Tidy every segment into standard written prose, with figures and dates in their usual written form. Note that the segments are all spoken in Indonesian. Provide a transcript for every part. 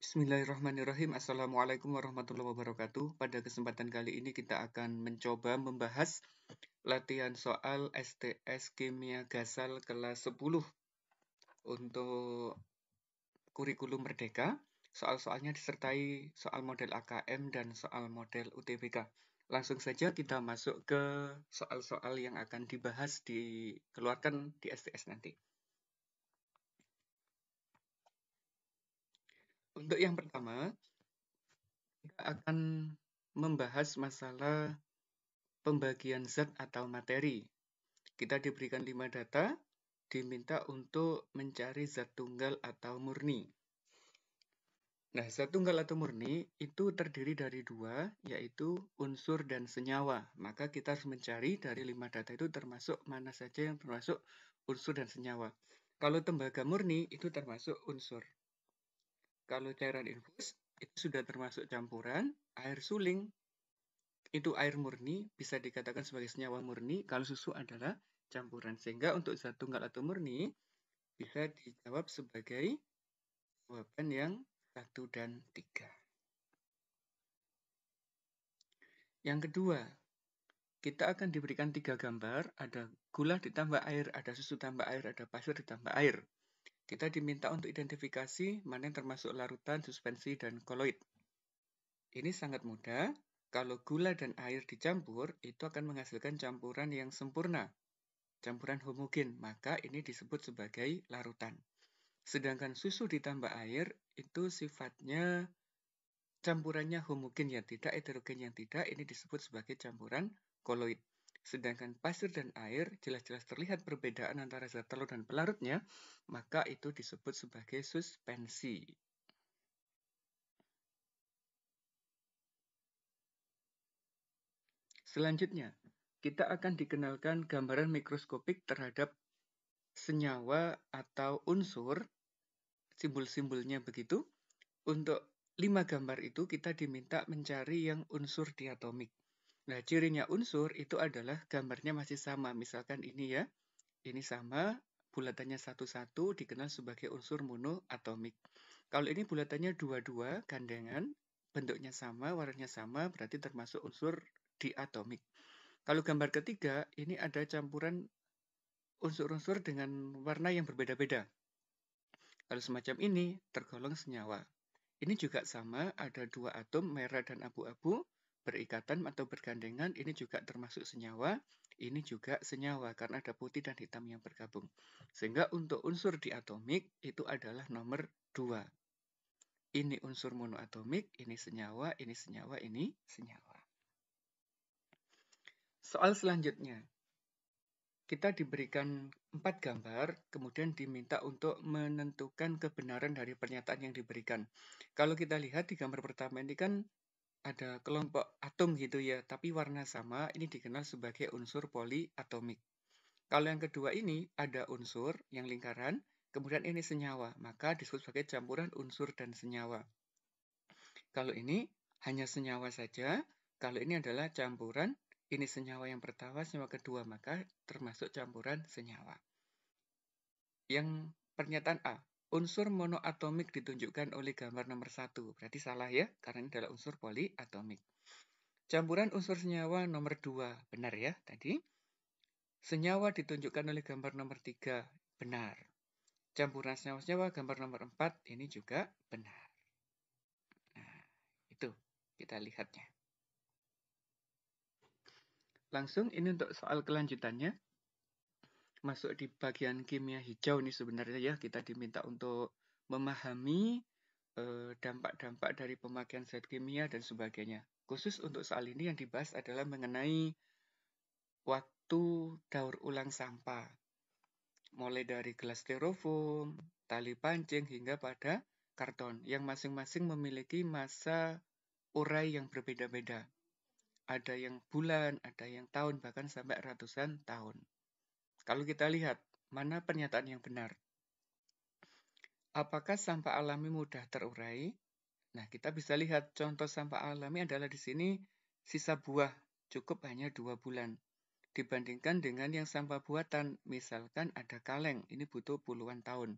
Bismillahirrahmanirrahim. Assalamualaikum warahmatullahi wabarakatuh. Pada kesempatan kali ini kita akan mencoba membahas latihan soal STS Kimia Gasal kelas 10 untuk kurikulum Merdeka. Soal-soalnya disertai soal model AKM dan soal model UTBK. Langsung saja kita masuk ke soal-soal yang akan dibahas dikeluarkan di STS nanti. Untuk yang pertama, kita akan membahas masalah pembagian zat atau materi. Kita diberikan 5 data, diminta untuk mencari zat tunggal atau murni. Nah, zat tunggal atau murni itu terdiri dari 2, yaitu unsur dan senyawa. Maka kita harus mencari dari 5 data itu termasuk mana saja yang termasuk unsur dan senyawa. Kalau tembaga murni itu termasuk unsur. Kalau cairan infus itu sudah termasuk campuran, air suling itu air murni, bisa dikatakan sebagai senyawa murni. Kalau susu adalah campuran. Sehingga untuk zat tunggal atau murni bisa dijawab sebagai jawaban yang 1 dan 3. Yang kedua, kita akan diberikan 3 gambar. Ada gula ditambah air, ada susu tambah air, ada pasir ditambah air. Kita diminta untuk identifikasi mana yang termasuk larutan, suspensi, dan koloid. Ini sangat mudah. Kalau gula dan air dicampur, itu akan menghasilkan campuran yang sempurna. Campuran homogen, maka ini disebut sebagai larutan. Sedangkan susu ditambah air, itu sifatnya campurannya homogen yang tidak, heterogen yang tidak, ini disebut sebagai campuran koloid. Sedangkan pasir dan air jelas-jelas terlihat perbedaan antara zat telur dan pelarutnya, maka itu disebut sebagai suspensi. Selanjutnya, kita akan dikenalkan gambaran mikroskopik terhadap senyawa atau unsur, simbol-simbolnya begitu. Untuk 5 gambar itu kita diminta mencari yang unsur diatomik. Nah, cirinya unsur itu adalah gambarnya masih sama. Misalkan ini ya, ini sama, bulatannya 1-1 dikenal sebagai unsur monoatomik. Kalau ini bulatannya 2-2, gandengan, bentuknya sama, warnanya sama, berarti termasuk unsur diatomik. Kalau gambar ketiga, ini ada campuran unsur-unsur dengan warna yang berbeda-beda. Kalau semacam ini, tergolong senyawa. Ini juga sama, ada 2 atom merah dan abu-abu berikatan atau bergandengan, ini juga termasuk senyawa, ini juga senyawa karena ada putih dan hitam yang bergabung. Sehingga untuk unsur diatomik itu adalah nomor 2. Ini unsur monoatomik, ini senyawa, ini senyawa, ini senyawa. Soal selanjutnya. Kita diberikan 4 gambar, kemudian diminta untuk menentukan kebenaran dari pernyataan yang diberikan. Kalau kita lihat di gambar pertama ini kan ada kelompok atom gitu ya, tapi warna sama, ini dikenal sebagai unsur poliatomik. Kalau yang kedua ini ada unsur yang lingkaran, kemudian ini senyawa, maka disebut sebagai campuran unsur dan senyawa. Kalau ini hanya senyawa saja, kalau ini adalah campuran, ini senyawa yang pertama, senyawa kedua, maka termasuk campuran senyawa. Yang pernyataan A, unsur monoatomik ditunjukkan oleh gambar nomor 1. Berarti salah ya, karena ini adalah unsur poliatomik. Campuran unsur senyawa nomor 2, benar ya tadi. Senyawa ditunjukkan oleh gambar nomor 3, benar. Campuran senyawa-senyawa gambar nomor 4, ini juga benar. Nah, itu kita lihatnya. Langsung ini untuk soal kelanjutannya. Masuk di bagian kimia hijau ini sebenarnya ya, kita diminta untuk memahami dampak-dampak dari pemakaian zat kimia dan sebagainya. Khusus untuk soal ini yang dibahas adalah mengenai waktu daur ulang sampah. Mulai dari gelas styrofoam, tali pancing, hingga pada karton, yang masing-masing memiliki masa urai yang berbeda-beda. Ada yang bulan, ada yang tahun, bahkan sampai ratusan tahun. Kalau kita lihat, mana pernyataan yang benar? Apakah sampah alami mudah terurai? Nah, kita bisa lihat contoh sampah alami adalah di sini sisa buah, cukup hanya 2 bulan. Dibandingkan dengan yang sampah buatan, misalkan ada kaleng, ini butuh puluhan tahun.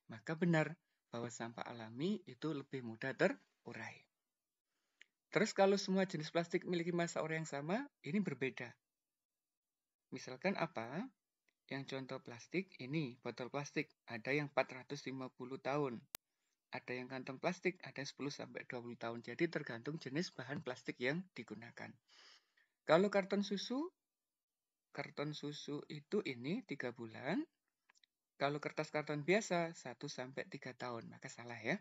Maka benar, bahwa sampah alami itu lebih mudah terurai. Terus kalau semua jenis plastik memiliki masa urai yang sama, ini berbeda. Misalkan apa? Yang contoh plastik ini, botol plastik, ada yang 450 tahun. Ada yang kantong plastik, ada yang 10-20 tahun. Jadi tergantung jenis bahan plastik yang digunakan. Kalau karton susu itu ini 3 bulan. Kalau kertas karton biasa 1-3 tahun, maka salah ya.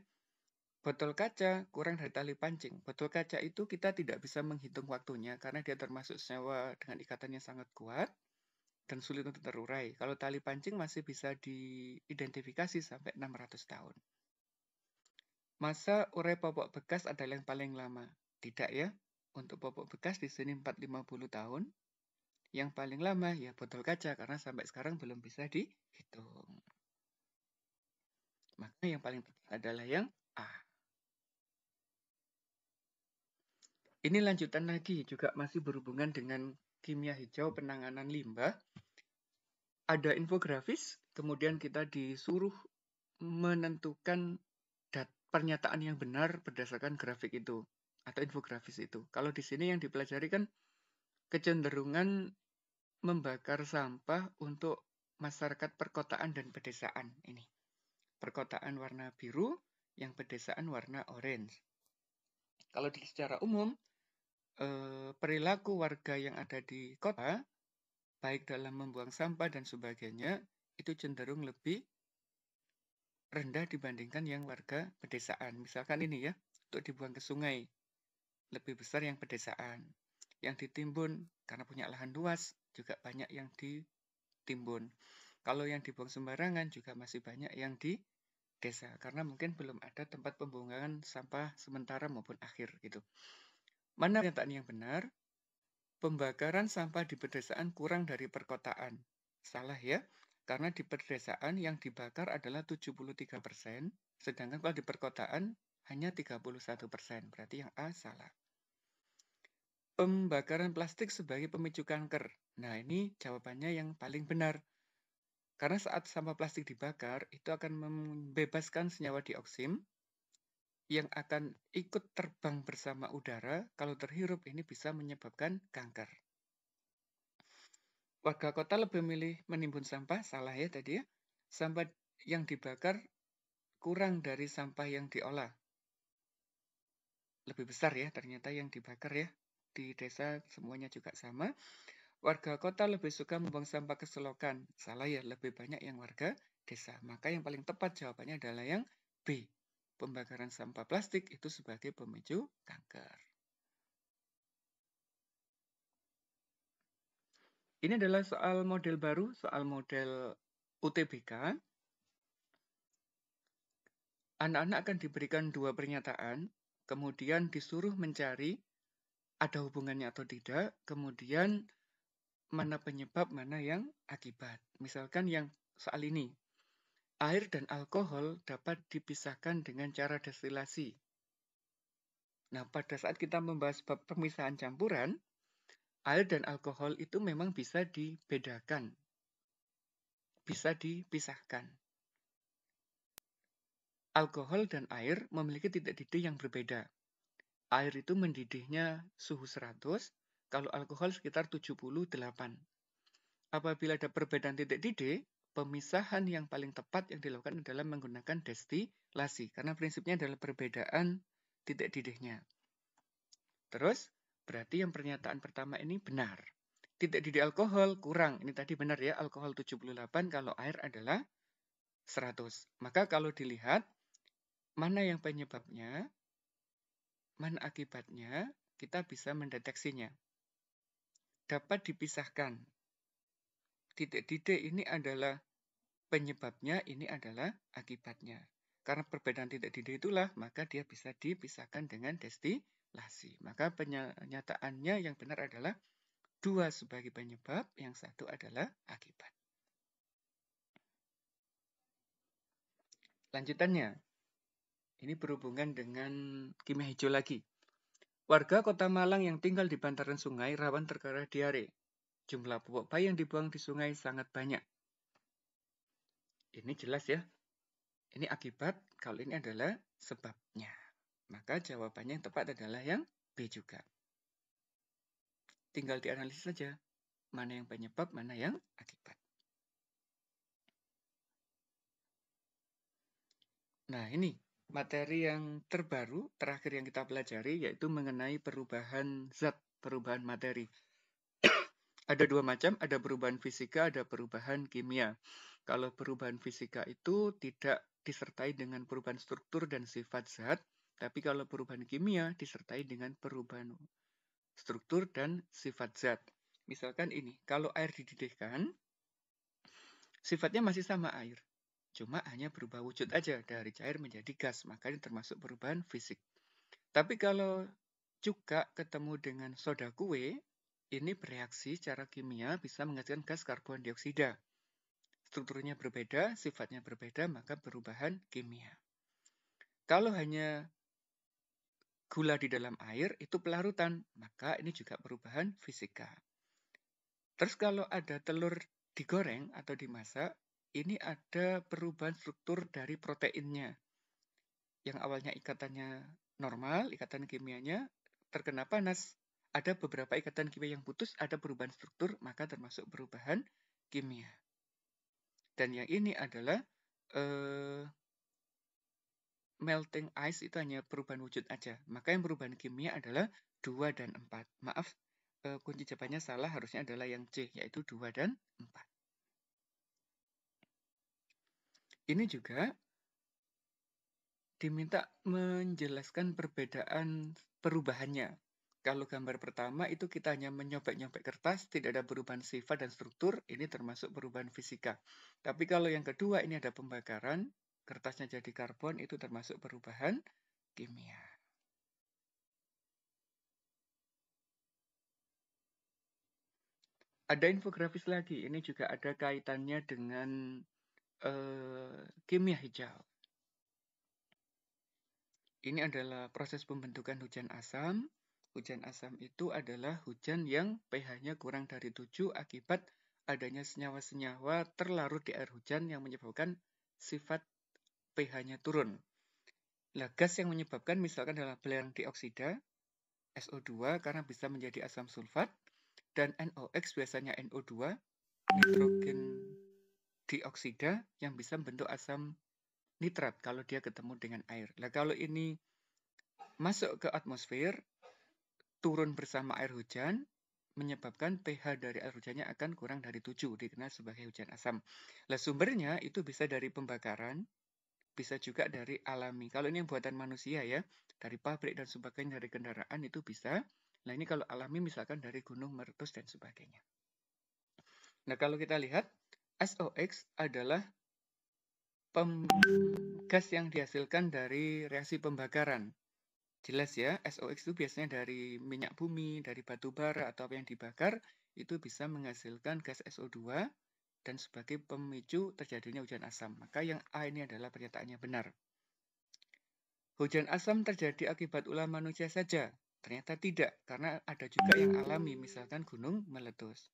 Botol kaca kurang dari tali pancing. Botol kaca itu kita tidak bisa menghitung waktunya karena dia termasuk senyawa dengan ikatan yang sangat kuat dan sulit untuk terurai. Kalau tali pancing masih bisa diidentifikasi sampai 600 tahun. Masa urai popok bekas adalah yang paling lama. Tidak ya. Untuk popok bekas di sini 450 tahun. Yang paling lama ya botol kaca karena sampai sekarang belum bisa dihitung. Maka yang paling tepat adalah yang A. Ini lanjutan lagi, juga masih berhubungan dengan kimia hijau penanganan limbah. Ada infografis, kemudian kita disuruh menentukan pernyataan yang benar berdasarkan grafik itu atau infografis itu. Kalau di sini yang dipelajari kan kecenderungan membakar sampah untuk masyarakat perkotaan dan pedesaan ini. Perkotaan warna biru, yang pedesaan warna orange. Kalau secara umum, perilaku warga yang ada di kota, baik dalam membuang sampah dan sebagainya, itu cenderung lebih rendah dibandingkan yang warga pedesaan. Misalkan ini ya, untuk dibuang ke sungai, lebih besar yang pedesaan. Yang ditimbun, karena punya lahan luas, juga banyak yang ditimbun. Kalau yang dibuang sembarangan juga masih banyak yang di desa, karena mungkin belum ada tempat pembuangan sampah sementara maupun akhir gitu. Mana pernyataan yang benar? Pembakaran sampah di pedesaan kurang dari perkotaan. Salah ya, karena di pedesaan yang dibakar adalah 73%, sedangkan kalau di perkotaan hanya 31%. Berarti yang A salah. Pembakaran plastik sebagai pemicu kanker. Nah, ini jawabannya yang paling benar. Karena saat sampah plastik dibakar, itu akan membebaskan senyawa dioksin yang akan ikut terbang bersama udara. Kalau terhirup, ini bisa menyebabkan kanker. Warga kota lebih memilih menimbun sampah, salah ya tadi ya. Sampah yang dibakar kurang dari sampah yang diolah. Lebih besar ya ternyata yang dibakar ya. Di desa semuanya juga sama. Warga kota lebih suka membuang sampah ke selokan. Salah ya, lebih banyak yang warga desa. Maka yang paling tepat jawabannya adalah yang B. Pembakaran sampah plastik itu sebagai pemicu kanker. Ini adalah soal model baru, soal model UTBK. Anak-anak akan diberikan 2 pernyataan, kemudian disuruh mencari ada hubungannya atau tidak, kemudian mana penyebab, mana yang akibat. Misalkan yang soal ini, air dan alkohol dapat dipisahkan dengan cara destilasi. Nah, pada saat kita membahas bab pemisahan campuran, air dan alkohol itu memang bisa dibedakan, bisa dipisahkan. Alkohol dan air memiliki titik didih yang berbeda. Air itu mendidihnya suhu 100, kalau alkohol sekitar 78. Apabila ada perbedaan titik didih, pemisahan yang paling tepat yang dilakukan adalah menggunakan destilasi, karena prinsipnya adalah perbedaan titik didihnya. Terus, berarti yang pernyataan pertama ini benar. Titik didih alkohol kurang, ini tadi benar ya, alkohol 78, kalau air adalah 100. Maka kalau dilihat, mana yang penyebabnya, mana akibatnya, kita bisa mendeteksinya. Dapat dipisahkan. Titik didih ini adalah penyebabnya, ini adalah akibatnya. Karena perbedaan titik didih itulah, maka dia bisa dipisahkan dengan destilasi. Maka pernyataannya yang benar adalah 2 sebagai penyebab, yang 1 adalah akibat. Lanjutannya, ini berhubungan dengan kimia hijau lagi. Warga Kota Malang yang tinggal di bantaran sungai rawan terkena diare. Jumlah popok bayi yang dibuang di sungai sangat banyak. Ini jelas ya. Ini akibat Kalau ini adalah sebabnya. Maka jawabannya yang tepat adalah yang B juga. Tinggal dianalisis saja. Mana yang penyebab, mana yang akibat. Nah, ini materi yang terbaru, terakhir yang kita pelajari, yaitu mengenai perubahan zat, perubahan materi. Ada dua macam, ada perubahan fisika, ada perubahan kimia. Kalau perubahan fisika itu tidak disertai dengan perubahan struktur dan sifat zat, tapi kalau perubahan kimia disertai dengan perubahan struktur dan sifat zat. Misalkan ini, kalau air dididihkan, sifatnya masih sama air. Cuma hanya berubah wujud aja dari cair menjadi gas, maka ini termasuk perubahan fisik. Tapi kalau cuka ketemu dengan soda kue, ini bereaksi secara kimia bisa menghasilkan gas karbon dioksida. Strukturnya berbeda, sifatnya berbeda, maka perubahan kimia. Kalau hanya gula di dalam air, itu pelarutan, maka ini juga perubahan fisika. Terus kalau ada telur digoreng atau dimasak, ini ada perubahan struktur dari proteinnya. Yang awalnya ikatannya normal, ikatan kimianya terkena panas. Ada beberapa ikatan kimia yang putus, ada perubahan struktur, maka termasuk perubahan kimia. Dan yang ini adalah melting ice itu hanya perubahan wujud aja. Maka yang perubahan kimia adalah 2 dan 4. Maaf, kunci jawabannya salah, harusnya adalah yang C, yaitu 2 dan 4. Ini juga diminta menjelaskan perbedaan perubahannya. Kalau gambar pertama itu kita hanya menyobek-nyobek kertas, tidak ada perubahan sifat dan struktur, ini termasuk perubahan fisika. Tapi kalau yang kedua ini ada pembakaran, kertasnya jadi karbon, itu termasuk perubahan kimia. Ada infografis lagi, ini juga ada kaitannya dengan kimia hijau. Ini adalah proses pembentukan hujan asam. Hujan asam itu adalah hujan yang pH-nya kurang dari 7 akibat adanya senyawa-senyawa terlarut di air hujan yang menyebabkan sifat pH-nya turun. Nah, gas yang menyebabkan misalkan adalah belerang dioksida, SO2 karena bisa menjadi asam sulfat, dan NOx biasanya NO2, nitrogen dioksida yang bisa membentuk asam nitrat kalau dia ketemu dengan air. Nah, kalau ini masuk ke atmosfer, turun bersama air hujan, menyebabkan pH dari air hujannya akan kurang dari 7, dikenal sebagai hujan asam. Nah, sumbernya itu bisa dari pembakaran, bisa juga dari alami. Kalau ini yang buatan manusia ya, dari pabrik dan sebagainya, dari kendaraan itu bisa. Nah, ini kalau alami misalkan dari gunung meletus dan sebagainya. Nah, kalau kita lihat, SOx adalah gas yang dihasilkan dari reaksi pembakaran. Jelas ya, SOx itu biasanya dari minyak bumi, dari batu bara, atau apa yang dibakar, itu bisa menghasilkan gas SO2 dan sebagai pemicu terjadinya hujan asam. Maka yang A ini adalah pernyataannya benar. Hujan asam terjadi akibat ulah manusia saja? Ternyata tidak, karena ada juga yang alami, misalkan gunung meletus.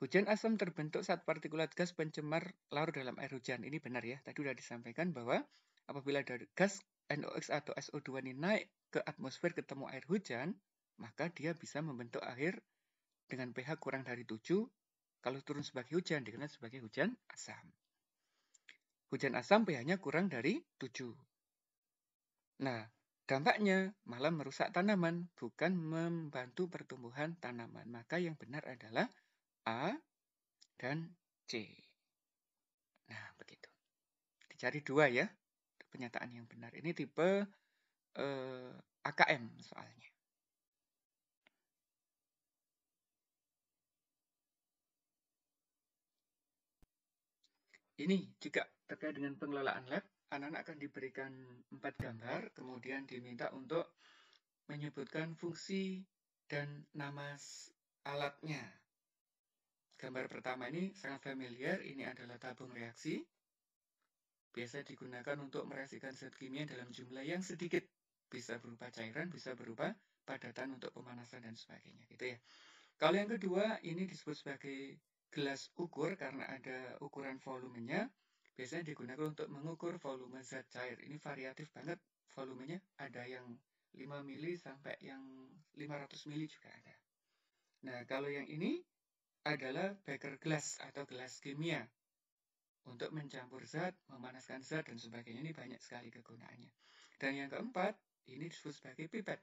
Hujan asam terbentuk saat partikulat gas pencemar larut dalam air hujan. Ini benar ya, tadi sudah disampaikan bahwa apabila dari gas NOx atau SO2 ini naik ke atmosfer ketemu air hujan, maka dia bisa membentuk air dengan pH kurang dari 7. Kalau turun sebagai hujan, dikenal sebagai hujan asam. Hujan asam pH-nya kurang dari 7. Nah, dampaknya malah merusak tanaman, bukan membantu pertumbuhan tanaman. Maka yang benar adalah A dan C. Nah, begitu. Dicari 2 ya, pernyataan yang benar. Ini tipe AKM soalnya. Ini juga terkait dengan pengelolaan lab. Anak-anak akan diberikan 4 gambar, kemudian diminta untuk menyebutkan fungsi dan nama alatnya. Gambar pertama ini sangat familiar, ini adalah tabung reaksi. Biasa digunakan untuk mereaksikan zat kimia dalam jumlah yang sedikit. Bisa berupa cairan, bisa berupa padatan untuk pemanasan dan sebagainya. Gitu ya. Kalau yang kedua, ini disebut sebagai gelas ukur karena ada ukuran volumenya. biasanya digunakan untuk mengukur volume zat cair. Ini variatif banget volumenya, ada yang 5 mili sampai yang 500 mili juga ada. Nah, kalau yang ini adalah beker glass atau gelas kimia. Untuk mencampur zat, memanaskan zat, dan sebagainya. Ini banyak sekali kegunaannya. Dan yang keempat, ini disebut sebagai pipet.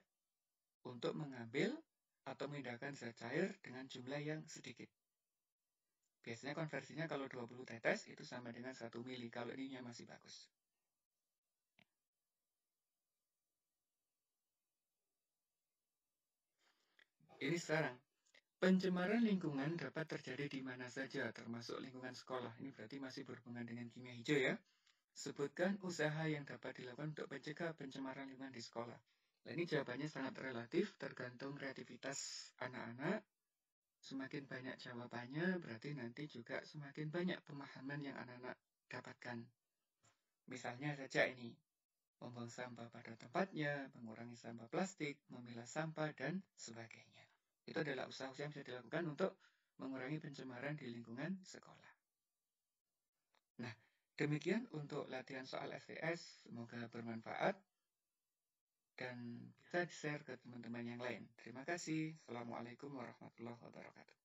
Untuk mengambil atau memindahkan zat cair dengan jumlah yang sedikit. Biasanya konversinya kalau 20 tetes itu sama dengan 1 mili. Kalau ininya masih bagus. Ini sekarang. Pencemaran lingkungan dapat terjadi di mana saja, termasuk lingkungan sekolah. Ini berarti masih berhubungan dengan kimia hijau ya. Sebutkan usaha yang dapat dilakukan untuk mencegah pencemaran lingkungan di sekolah. Nah, ini jawabannya sangat relatif, tergantung kreativitas anak-anak. Semakin banyak jawabannya, berarti nanti juga semakin banyak pemahaman yang anak-anak dapatkan. Misalnya saja ini, membuang sampah pada tempatnya, mengurangi sampah plastik, memilah sampah, dan sebagainya. Itu adalah usaha-usaha yang bisa dilakukan untuk mengurangi pencemaran di lingkungan sekolah. Nah, demikian untuk latihan soal STS. Semoga bermanfaat dan bisa di-share ke teman-teman yang lain. Terima kasih. Assalamualaikum warahmatullahi wabarakatuh.